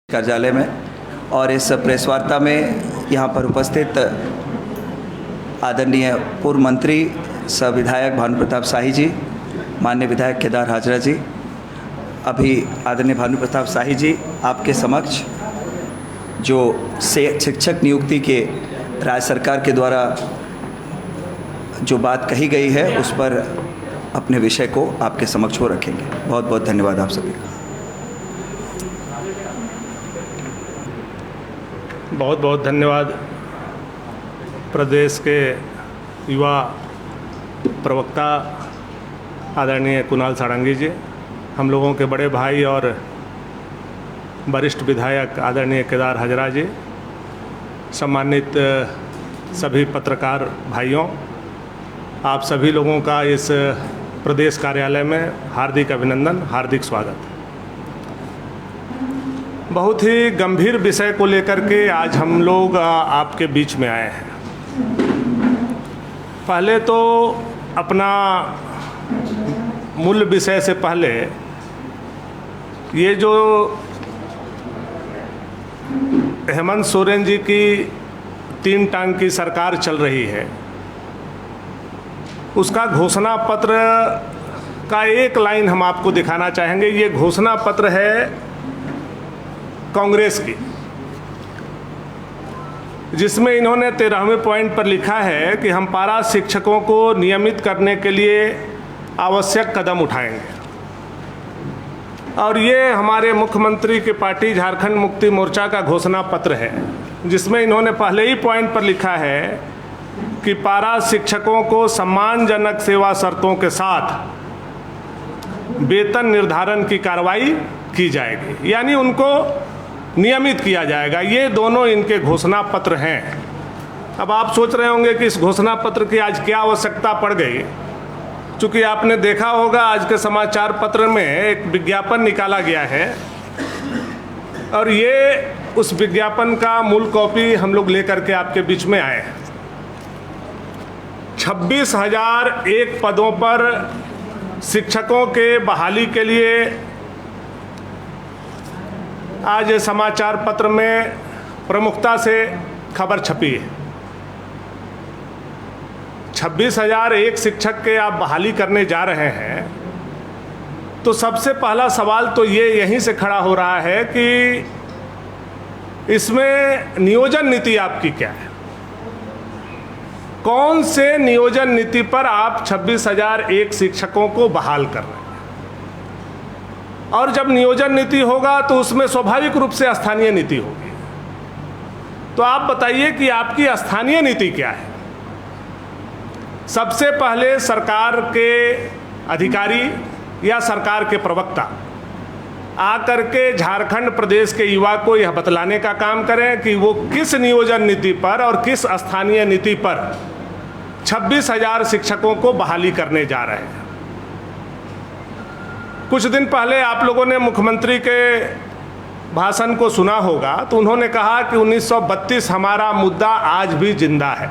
कार्यालय में। और इस प्रेस वार्ता में यहाँ पर उपस्थित आदरणीय पूर्व मंत्री सह विधायक भानु प्रताप शाही जी, माननीय विधायक केदार हाजरा जी, अभी आदरणीय भानु प्रताप शाही जी आपके समक्ष जो शिक्षक नियुक्ति के राज्य सरकार के द्वारा जो बात कही गई है उस पर अपने विषय को आपके समक्ष वो रखेंगे। बहुत बहुत धन्यवाद आप सभी का। बहुत बहुत धन्यवाद प्रदेश के युवा प्रवक्ता आदरणीय कुणाल सारंगी जी, हम लोगों के बड़े भाई और वरिष्ठ विधायक आदरणीय केदार हाजरा जी, सम्मानित सभी पत्रकार भाइयों, आप सभी लोगों का इस प्रदेश कार्यालय में हार्दिक अभिनंदन, हार्दिक स्वागत। बहुत ही गंभीर विषय को लेकर के आज हम लोग आपके बीच में आए हैं। पहले तो अपना मूल विषय से पहले ये जो हेमंत सोरेन जी की 3 टांग की सरकार चल रही है, उसका घोषणा पत्र का एक लाइन हम आपको दिखाना चाहेंगे। ये घोषणा पत्र है कांग्रेस की, जिसमें इन्होंने 13वें पॉइंट पर लिखा है कि हम पारा शिक्षकों को नियमित करने के लिए आवश्यक कदम उठाएंगे। और ये हमारे मुख्यमंत्री की पार्टी झारखंड मुक्ति मोर्चा का घोषणा पत्र है, जिसमें इन्होंने पहले ही पॉइंट पर लिखा है कि पारा शिक्षकों को सम्मानजनक सेवा शर्तों के साथ वेतन निर्धारण की कार्रवाई की जाएगी, यानी उनको नियमित किया जाएगा। ये दोनों इनके घोषणा पत्र हैं। अब आप सोच रहे होंगे कि इस घोषणा पत्र की आज क्या आवश्यकता पड़ गई। चूँकि आपने देखा होगा आज के समाचार पत्र में एक विज्ञापन निकाला गया है, और ये उस विज्ञापन का मूल कॉपी हम लोग लेकर के आपके बीच में आए हैं। 26,001 पदों पर शिक्षकों के बहाली के लिए आज समाचार पत्र में प्रमुखता से खबर छपी है। 26,001 शिक्षक के आप बहाली करने जा रहे हैं, तो सबसे पहला सवाल तो ये यहीं से खड़ा हो रहा है कि इसमें नियोजन नीति आपकी क्या है। कौन से नियोजन नीति पर आप 26,001 शिक्षकों को बहाल कर रहे हैं। और जब नियोजन नीति होगा तो उसमें स्वाभाविक रूप से स्थानीय नीति होगी। तो आप बताइए कि आपकी स्थानीय नीति क्या है। सबसे पहले सरकार के अधिकारी या सरकार के प्रवक्ता आकर के झारखंड प्रदेश के युवा को यह बतलाने का काम करें कि वो किस नियोजन नीति पर और किस स्थानीय नीति पर 26,000 शिक्षकों को बहाली करने जा रहे हैं। कुछ दिन पहले आप लोगों ने मुख्यमंत्री के भाषण को सुना होगा, तो उन्होंने कहा कि 1932 हमारा मुद्दा आज भी जिंदा है।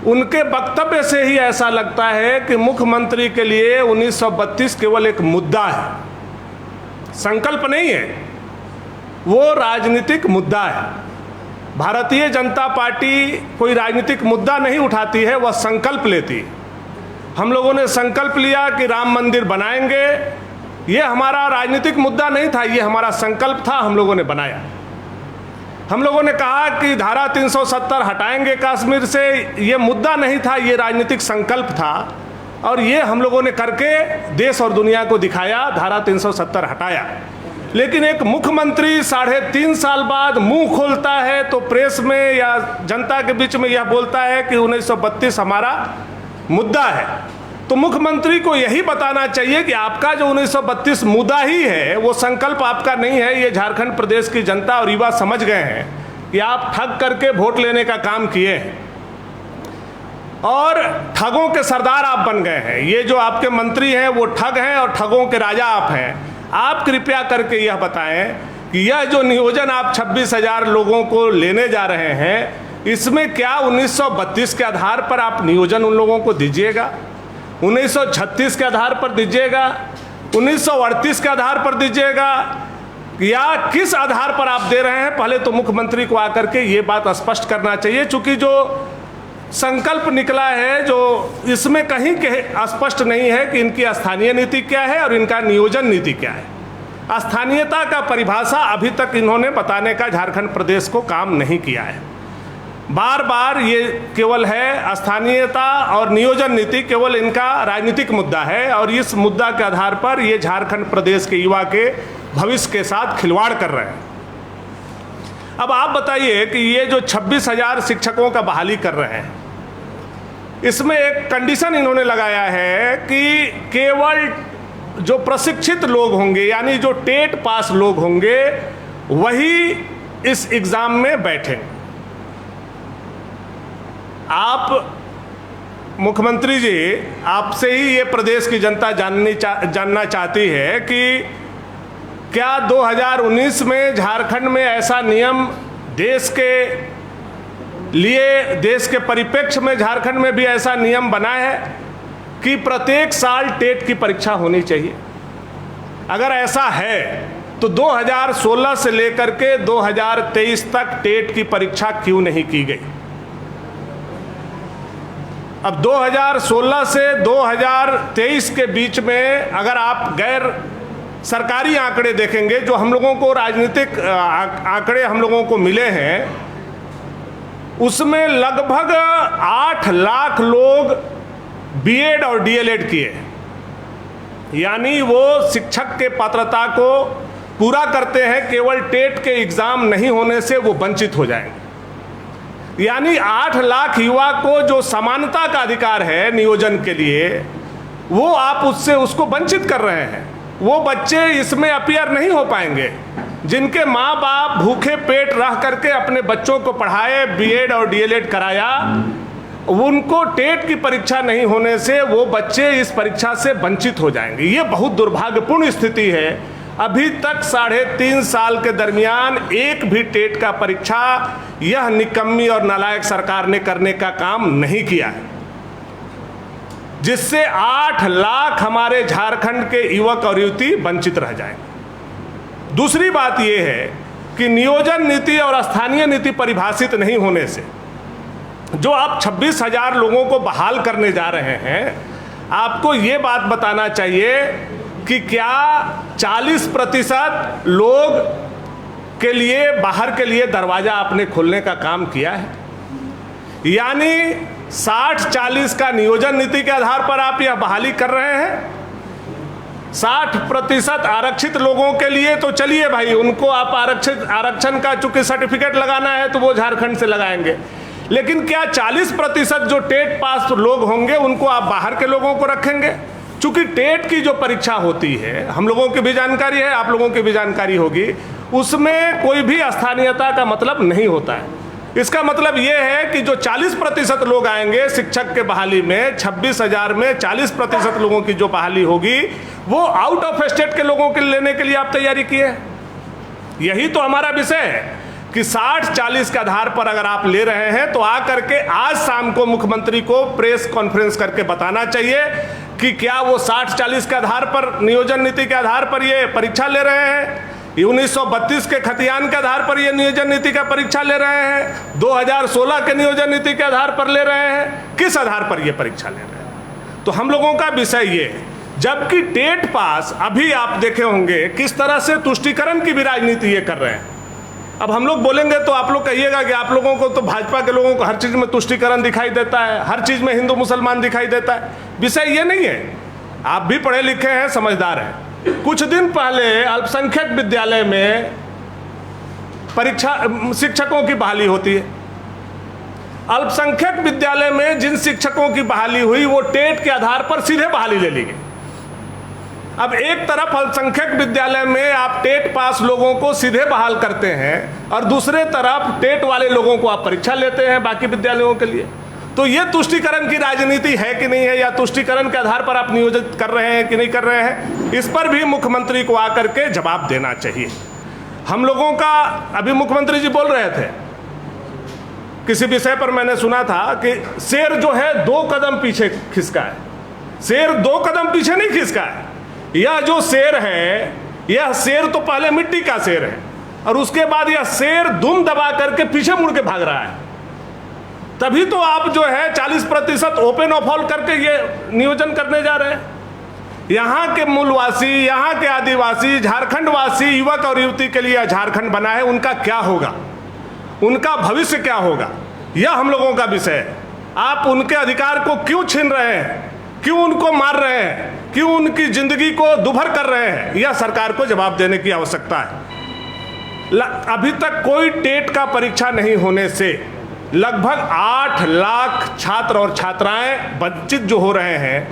उनके वक्तव्य से ही ऐसा लगता है कि मुख्यमंत्री के लिए 1932 केवल एक मुद्दा है, संकल्प नहीं है, वो राजनीतिक मुद्दा है। भारतीय जनता पार्टी कोई राजनीतिक मुद्दा नहीं उठाती है, वह संकल्प लेती है। हम लोगों ने संकल्प लिया कि राम मंदिर बनाएंगे, ये हमारा राजनीतिक मुद्दा नहीं था, ये हमारा संकल्प था, हम लोगों ने बनाया। हम लोगों ने कहा कि धारा 370 हटाएंगे कश्मीर से, ये मुद्दा नहीं था, ये राजनीतिक संकल्प था, और ये हम लोगों ने करके देश और दुनिया को दिखाया, धारा 370 हटाया। लेकिन एक मुख्यमंत्री 3.5 साल बाद मुंह खोलता है तो प्रेस में या जनता के बीच में यह बोलता है कि 1932 हमारा मुद्दा है। तो मुख्यमंत्री को यही बताना चाहिए कि आपका जो 1932 मुद्दा ही है, वो संकल्प आपका नहीं है। ये झारखंड प्रदेश की जनता और युवा समझ गए हैं कि आप ठग करके वोट लेने का काम किए हैं और ठगों के सरदार आप बन गए हैं। ये जो आपके मंत्री हैं वो ठग हैं और ठगों के राजा आप हैं। आप कृपया करके यह बताएं कि यह जो नियोजन आप 26,000 लोगों को लेने जा रहे हैं, इसमें क्या 1932 के आधार पर आप नियोजन उन लोगों को दीजिएगा, 1936 के आधार पर दीजिएगा, 1938 के आधार पर दीजिएगा, या किस आधार पर आप दे रहे हैं, पहले तो मुख्यमंत्री को आकर के ये बात स्पष्ट करना चाहिए। चूंकि जो संकल्प निकला है, जो इसमें कहीं स्पष्ट नहीं है कि इनकी स्थानीय नीति क्या है और इनका नियोजन नीति क्या है। स्थानीयता का परिभाषा अभी तक इन्होंने बताने का झारखंड प्रदेश को काम नहीं किया है। बार बार ये केवल है स्थानीयता और नियोजन नीति केवल इनका राजनीतिक मुद्दा है और इस मुद्दा के आधार पर ये झारखंड प्रदेश के युवा के भविष्य के साथ खिलवाड़ कर रहे हैं। अब आप बताइए कि ये जो 26,000 शिक्षकों का बहाली कर रहे हैं, इसमें एक कंडीशन इन्होंने लगाया है कि केवल जो प्रशिक्षित लोग होंगे, यानी जो टेट पास लोग होंगे, वही इस एग्जाम में बैठेंगे। आप मुख्यमंत्री जी, आपसे ही ये प्रदेश की जनता जानना चाहती है कि क्या 2019 में झारखंड में ऐसा नियम देश के परिप्रेक्ष्य में झारखंड में भी ऐसा नियम बना है कि प्रत्येक साल टेट की परीक्षा होनी चाहिए? अगर ऐसा है तो 2016 से लेकर के 2023 तक टेट की परीक्षा क्यों नहीं की गई? अब 2016 से 2023 के बीच में अगर आप गैर सरकारी आंकड़े देखेंगे, जो हम लोगों को राजनीतिक आंकड़े हम लोगों को मिले हैं, उसमें लगभग 8 लाख लोग बीएड और डीएलएड किए, यानी वो शिक्षक के पात्रता को पूरा करते हैं, केवल टेट के एग्जाम नहीं होने से वो वंचित हो जाएंगे। यानी 8 लाख युवा को जो समानता का अधिकार है नियोजन के लिए, वो आप उसको वंचित कर रहे हैं। वो बच्चे इसमें अपीयर नहीं हो पाएंगे जिनके माँ बाप भूखे पेट रह करके अपने बच्चों को पढ़ाए, बीएड और डीएलएड कराया। उनको टेट की परीक्षा नहीं होने से वो बच्चे इस परीक्षा से वंचित हो जाएंगे। ये बहुत दुर्भाग्यपूर्ण स्थिति है। अभी तक 3.5 साल के दरमियान एक भी टेट का परीक्षा यह निकम्मी और नालायक सरकार ने करने का काम नहीं किया है, जिससे 8 लाख हमारे झारखंड के युवक और युवती वंचित रह जाएंगे। दूसरी बात यह है कि नियोजन नीति और स्थानीय नीति परिभाषित नहीं होने से जो आप 26,000 लोगों को बहाल करने जा रहे हैं, आपको ये बात बताना चाहिए कि क्या 40% लोग के लिए बाहर के लिए दरवाजा आपने खोलने का काम किया है? यानी 60-40 का नियोजन नीति के आधार पर आप यह बहाली कर रहे हैं। 60% आरक्षित लोगों के लिए तो चलिए भाई, उनको आप आरक्षण का चूंकि सर्टिफिकेट लगाना है तो वो झारखंड से लगाएंगे, लेकिन क्या 40% जो टेट पास लोग होंगे उनको आप बाहर के लोगों को रखेंगे? चूंकि टेट की जो परीक्षा होती है, हम लोगों की भी जानकारी है, आप लोगों की भी जानकारी होगी, उसमें कोई भी स्थानीयता का मतलब नहीं होता है। इसका मतलब ये है कि जो 40% लोग आएंगे शिक्षक के बहाली में, 26,000 में 40% लोगों की जो बहाली होगी वो आउट ऑफ स्टेट के लोगों के लेने के लिए आप तैयारी किए। यही तो हमारा विषय है कि 60-40 के आधार पर अगर आप ले रहे हैं तो आकर के आज शाम को मुख्यमंत्री को प्रेस कॉन्फ्रेंस करके बताना चाहिए कि क्या वो 60-40 के आधार पर, नियोजन नीति के आधार पर ये परीक्षा ले रहे हैं, 1932 के खतियान के आधार पर ये नियोजन नीति का परीक्षा ले रहे हैं, 2016 के नियोजन नीति के आधार पर ले रहे हैं, किस आधार पर ये परीक्षा ले रहे हैं? तो हम लोगों का विषय ये है। जबकि टेट पास अभी आप देखे होंगे किस तरह से तुष्टीकरण की भी राजनीति ये कर रहे हैं। अब हम लोग बोलेंगे तो आप लोग कहिएगा कि आप लोगों को तो भाजपा के लोगों को हर चीज़ में तुष्टीकरण दिखाई देता है, हर चीज़ में हिंदू मुसलमान दिखाई देता है। विषय ये नहीं है, आप भी पढ़े लिखे हैं, समझदार हैं। कुछ दिन पहले अल्पसंख्यक विद्यालय में परीक्षा शिक्षकों की बहाली होती है। अल्पसंख्यक विद्यालय में जिन शिक्षकों की बहाली हुई वो टेट के आधार पर सीधे बहाली ले ली गई। अब एक तरफ अल्पसंख्यक विद्यालय में आप टेट पास लोगों को सीधे बहाल करते हैं और दूसरे तरफ टेट वाले लोगों को आप परीक्षा लेते हैं बाकी विद्यालयों के लिए। तो ये तुष्टीकरण की राजनीति है कि नहीं है, या तुष्टीकरण के आधार पर आप नियोजित कर रहे हैं कि नहीं कर रहे हैं, इस पर भी मुख्यमंत्री को आकर के जवाब देना चाहिए। हम लोगों का अभी मुख्यमंत्री जी बोल रहे थे, किसी विषय पर मैंने सुना था कि शेर जो है 2 कदम पीछे खिसका है। शेर 2 कदम पीछे नहीं खिसका है। यह जो शेर है यह शेर तो पहले मिट्टी का शेर है और उसके बाद यह शेर दुम दबा करके पीछे मुड़ के भाग रहा है। तभी तो आप जो है 40% ओपन ऑफ ऑल करके ये नियोजन करने जा रहे हैं। यहाँ के मूलवासी, यहाँ के आदिवासी, झारखंड वासी युवक और युवती के लिए झारखंड बना है, उनका क्या होगा, उनका भविष्य क्या होगा, यह हम लोगों का विषय है। आप उनके अधिकार को क्यों छीन रहे हैं, क्यों उनको मार रहे हैं, क्यों उनकी जिंदगी को दुभर कर रहे हैं, यह सरकार को जवाब देने की आवश्यकता है। अभी तक कोई टेट का परीक्षा नहीं होने से लगभग 8 लाख छात्र और छात्राएं वंचित जो हो रहे हैं,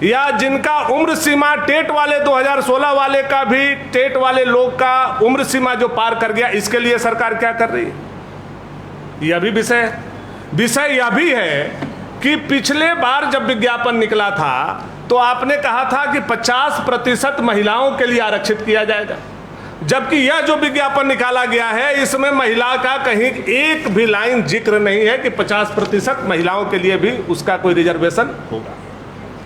या जिनका उम्र सीमा टेट वाले 2016 वाले का भी, टेट वाले लोग का उम्र सीमा जो पार कर गया, इसके लिए सरकार क्या कर रही है। यह भी विषय यह भी है कि पिछले बार जब विज्ञापन निकला था तो आपने कहा था कि 50% महिलाओं के लिए आरक्षित किया जाएगा, जबकि यह जो विज्ञापन निकाला गया है इसमें महिला का कहीं एक भी लाइन जिक्र नहीं है कि 50% महिलाओं के लिए भी उसका कोई रिजर्वेशन होगा।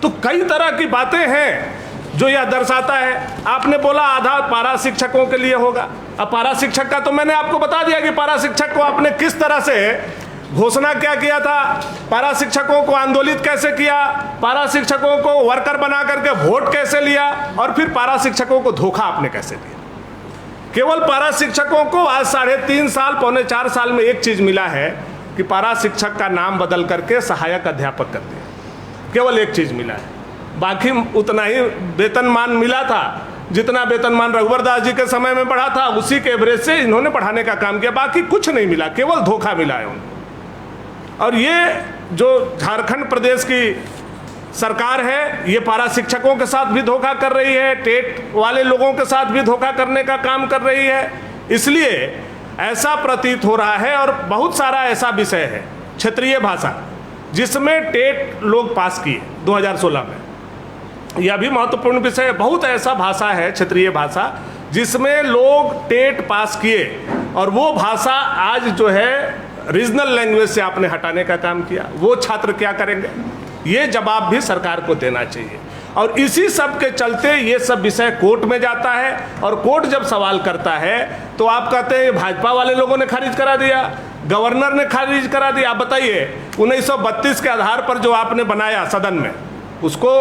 तो कई तरह की बातें हैं जो यह दर्शाता है। आपने बोला आधा पारा शिक्षकों के लिए होगा। अब पारा शिक्षक का तो मैंने आपको बता दिया कि पारा शिक्षक को आपने किस तरह से घोषणा क्या किया था, पारा शिक्षकों को आंदोलित कैसे किया, पारा शिक्षकों को वर्कर बना करके वोट कैसे लिया, और फिर पारा शिक्षकों को धोखा आपने कैसे दिया। केवल पारा शिक्षकों को आज 3.5 साल, पौने 4 साल में एक चीज मिला है कि पारा शिक्षक का नाम बदल करके सहायक अध्यापक कर दिया। केवल एक चीज मिला है, बाकी उतना ही वेतनमान मिला था जितना वेतनमान रघुवर दास जी के समय में बढ़ा था, उसी के एवरेज से इन्होंने बढ़ाने का काम किया। बाकी कुछ नहीं मिला, केवल धोखा मिला है उनको। और ये जो झारखंड प्रदेश की सरकार है, ये पारा शिक्षकों के साथ भी धोखा कर रही है, टेट वाले लोगों के साथ भी धोखा करने का काम कर रही है। इसलिए ऐसा प्रतीत हो रहा है, और बहुत सारा ऐसा विषय है, क्षेत्रीय भाषा, जिसमें टेट लोग पास किए 2016 में, यह भी महत्वपूर्ण विषय है। बहुत ऐसा भाषा है, क्षेत्रीय भाषा, जिसमें लोग टेट पास किए, और वो भाषा आज जो है रीजनल लैंग्वेज से आपने हटाने का काम किया। वो छात्र क्या करेंगे, ये जवाब भी सरकार को देना चाहिए। और इसी सब के चलते ये सब विषय कोर्ट में जाता है, और कोर्ट जब सवाल करता है तो आप कहते हैं भाजपा वाले लोगों ने खारिज करा दिया, गवर्नर ने खारिज करा दिया। आप बताइए, 1932 के आधार पर जो आपने बनाया सदन में, उसको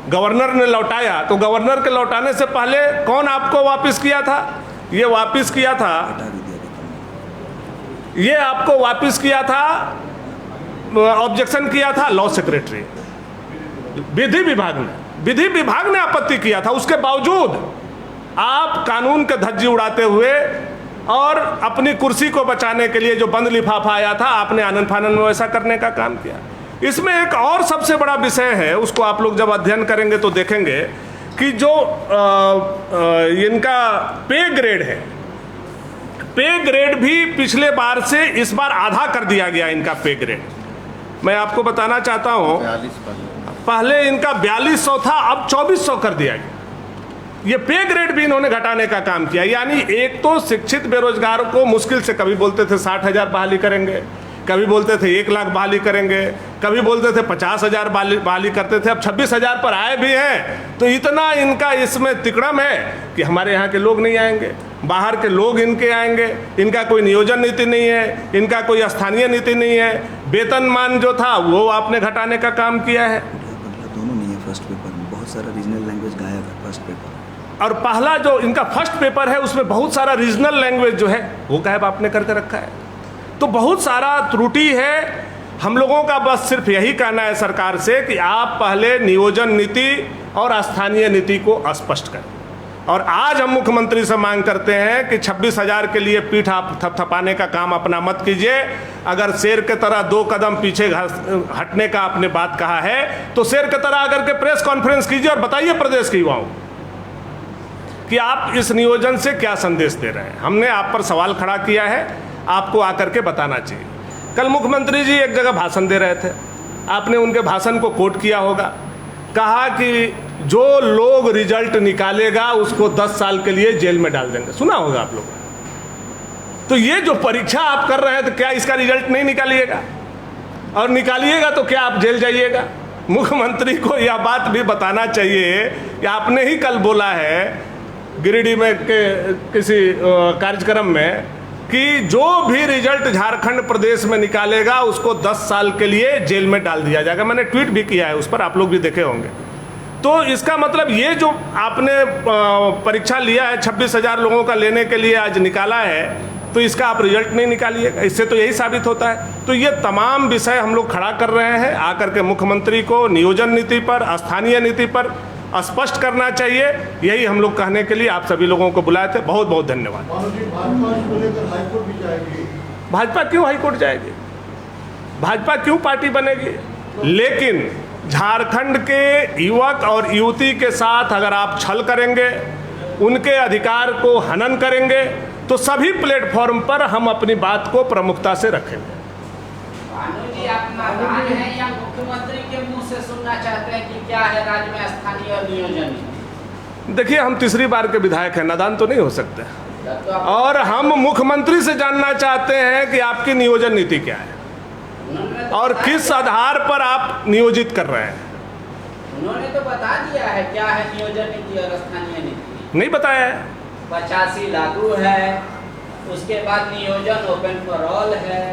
गवर्नर ने लौटाया, तो गवर्नर के लौटाने से पहले कौन आपको वापस किया था? ये वापस किया था, ये आपको वापस किया था, ऑब्जेक्शन किया था लॉ सेक्रेटरी, विधि विभाग ने आपत्ति किया था। उसके बावजूद आप कानून के धज्जी उड़ाते हुए और अपनी कुर्सी को बचाने के लिए जो बंद लिफाफा आया था, आपने आनन फानन में वैसा करने का काम किया। इसमें एक और सबसे बड़ा विषय है, उसको आप लोग जब अध्ययन करेंगे तो देखेंगे कि जो इनका पे ग्रेड है, पे ग्रेड भी पिछले बार से इस बार आधा कर दिया गया इनका पे ग्रेड। मैं आपको बताना चाहता हूँ, पहले इनका 4200 था, अब 2400 कर दिया गया। ये पे ग्रेड भी इन्होंने घटाने का काम किया। यानी एक तो शिक्षित बेरोजगार को मुश्किल से, कभी बोलते थे 60,000 बहाली करेंगे, कभी बोलते थे 1 लाख बहाली करेंगे, कभी बोलते थे 50,000 बहाली करते थे, अब 26,000 पर आए भी हैं। तो इतना इनका इसमें तिकड़म है कि हमारे यहाँ के लोग नहीं आएंगे, बाहर के लोग इनके आएंगे। इनका कोई नियोजन नीति नहीं है, इनका कोई स्थानीय नीति नहीं है। वेतनमान जो था वो आपने घटाने का काम किया है। दोनों नहीं है, फर्स्ट पेपर में बहुत सारा रीजनल लैंग्वेज गायब है फर्स्ट पेपर, और पहला जो इनका फर्स्ट पेपर है उसमें बहुत सारा रीजनल लैंग्वेज जो है वो गायब आपने करके रखा है। तो बहुत सारा त्रुटि है। हम लोगों का बस सिर्फ यही कहना है सरकार से कि आप पहले नियोजन नीति और स्थानीय नीति को स्पष्ट करें। और आज हम मुख्यमंत्री से मांग करते हैं कि 26,000 के लिए पीठ आप थपथपाने का काम अपना मत कीजिए। अगर शेर के तरह 2 कदम पीछे हटने का आपने बात कहा है तो शेर के तरह आकर के प्रेस कॉन्फ्रेंस कीजिए और बताइए प्रदेश के युवाओं कि आप इस नियोजन से क्या संदेश दे रहे हैं। हमने आप पर सवाल खड़ा किया है, आपको आकर के बताना चाहिए। कल मुख्यमंत्री जी एक जगह भाषण दे रहे थे, आपने उनके भाषण को कोट किया होगा, कहा कि जो लोग रिजल्ट निकालेगा उसको 10 साल के लिए जेल में डाल देंगे। सुना होगा आप लोग। तो ये जो परीक्षा आप कर रहे हैं, तो क्या इसका रिजल्ट नहीं निकालिएगा? और निकालिएगा तो क्या आप जेल जाइएगा? मुख्यमंत्री को यह बात भी बताना चाहिए कि आपने ही कल बोला है गिरिडीह में किसी कार्यक्रम में कि जो भी रिजल्ट झारखंड प्रदेश में निकालेगा उसको 10 साल के लिए जेल में डाल दिया जाएगा। मैंने ट्वीट भी किया है उस पर, आप लोग भी देखे होंगे। तो इसका मतलब ये जो आपने परीक्षा लिया है 26,000 लोगों का लेने के लिए आज निकाला है, तो इसका आप रिजल्ट नहीं निकालिएगा। इससे तो यही साबित होता है। तो ये तमाम विषय हम लोग खड़ा कर रहे हैं, आकर के मुख्यमंत्री को नियोजन नीति पर, स्थानीय नीति पर स्पष्ट करना चाहिए। यही हम लोग कहने के लिए आप सभी लोगों को बुलाए थे। बहुत बहुत धन्यवाद। भाजपा क्यों हाईकोर्ट जाएगी? भाजपा क्यों पार्टी बनेगी? लेकिन झारखंड के युवक और युवती के साथ अगर आप छल करेंगे, उनके अधिकार को हनन करेंगे, तो सभी प्लेटफॉर्म पर हम अपनी बात को प्रमुखता से रखेंगे। भानु जी, आप नादान हैं या मुख्यमंत्री के मुंह से सुनना चाहते हैं कि क्या है राज्य में स्थानीय और नियोजन? देखिए, हम तीसरी बार के विधायक हैं, नादान तो नहीं हो सकते। और हम मुख्यमंत्री से जानना चाहते हैं कि आपकी नियोजन नीति क्या है और किस आधार पर आप नियोजित कर रहे हैं। उन्होंने तो बता दिया है क्या है नियोजन नीति और स्थानीय नीति। नहीं बताया है। 85 लागू है, उसके बाद नियोजन ओपन फॉर ऑल है।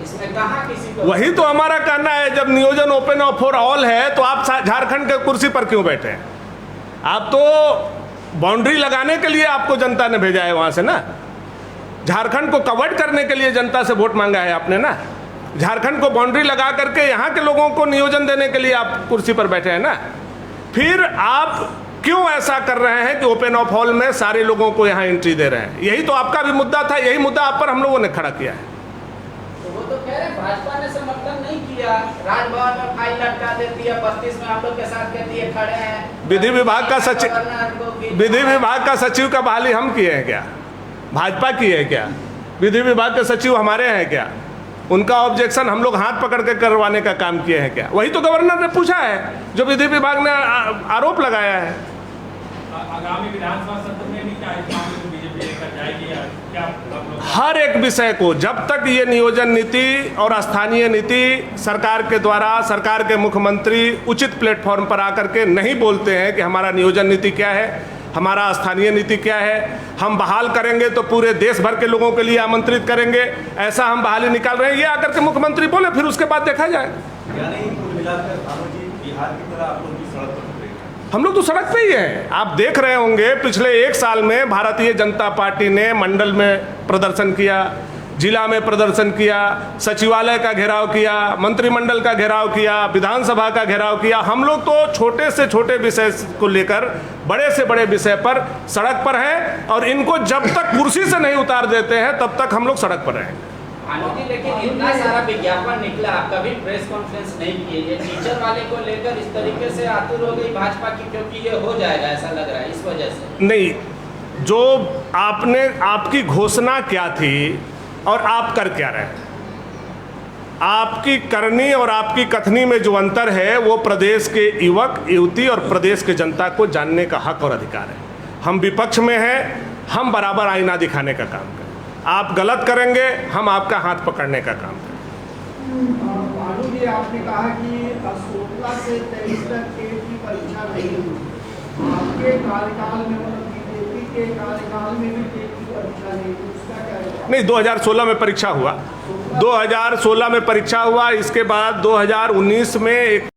इसमें कहाँ किसी को, वही तो हमारा कहना है। जब नियोजन ओपन फॉर ऑल है तो आप झारखंड के कुर्सी पर क्यों बैठे हैं? आप तो बाउंड्री लगाने के लिए आपको जनता ने भेजा है वहां से ना। झारखंड को कवर्ड करने के लिए जनता से वोट मांगा है आपने ना। झारखंड को बाउंड्री लगा करके यहाँ के लोगों को नियोजन देने के लिए आप कुर्सी पर बैठे हैं ना। फिर आप क्यों ऐसा कर रहे हैं कि ओपन ऑफ हॉल में सारे लोगों को यहाँ एंट्री दे रहे हैं? यही तो आपका भी मुद्दा था, यही मुद्दा आप पर हम लोगों ने खड़ा किया है। तो वो तो कह रहे हैं भाजपा ने समर्थन नहीं किया, राजभवन में फाइल लटका देती है, 32 में आप लोग के साथ कहती है खड़े हैं। विधि विभाग का सचिव का बहाली हम किए हैं क्या? भाजपा की है क्या? विधि विभाग के सचिव हमारे हैं क्या? उनका ऑब्जेक्शन हम लोग हाथ पकड़ के करवाने का काम किए हैं क्या? वही तो गवर्नर ने पूछा है जो विधि विभाग ने आरोप लगाया है। आगामी विधानसभा सत्र में भी क्या इस मामले को बीजेपी लेकर जाएगी या क्या? हर एक विषय को, जब तक ये नियोजन नीति और स्थानीय नीति सरकार के द्वारा, सरकार के मुख्यमंत्री उचित प्लेटफॉर्म पर आकर के नहीं बोलते हैं कि हमारा नियोजन नीति क्या है, हमारा स्थानीय नीति क्या है, हम बहाल करेंगे तो पूरे देश भर के लोगों के लिए आमंत्रित करेंगे, ऐसा हम बहाली निकाल रहे हैं, ये आकर के मुख्यमंत्री बोले, फिर उसके बाद देखा जाएगा। हम लोग तो सड़क पे ही हैं। आप देख रहे होंगे पिछले 1 साल में भारतीय जनता पार्टी ने मंडल में प्रदर्शन किया, जिला में प्रदर्शन किया, सचिवालय का घेराव किया, मंत्रिमंडल का घेराव किया, विधानसभा का घेराव किया। हम लोग तो छोटे से छोटे विषय को लेकर बड़े से बड़े विषय पर सड़क पर हैं और इनको जब तक कुर्सी से नहीं उतार देते हैं तब तक हम लोग सड़क पर रहेंगे। लेकिन इतना सारा विज्ञापन निकला, आप कभी प्रेस कॉन्फ्रेंस नहीं किए। ये टीचर वाले को लेकर इस तरीके से आतुर हो गई भाजपा की, क्योंकि ये हो जाएगा ऐसा लग रहा है इस वजह से। नहीं, जो आपने, आपकी घोषणा क्या थी और आप कर क्या रहे हैं? आपकी करनी और आपकी कथनी में जो अंतर है वो प्रदेश के युवक युवती और प्रदेश के जनता को जानने का हक और अधिकार है। हम विपक्ष में हैं, हम बराबर आईना दिखाने का काम करें। आप गलत करेंगे, हम आपका हाथ पकड़ने का काम करें। भानु जी, आपने कहा कि 16 से 23 तक टेट की परीक्षा नहीं हुई। आपके कार्यकाल में, बीजेपी के कार्यकाल में भी टेट की परीक्षा नहीं हुई, उसका क्या है? नहीं, 2016 में परीक्षा हुआ। 2016 में परीक्षा हुआ, इसके बाद 2019 में एक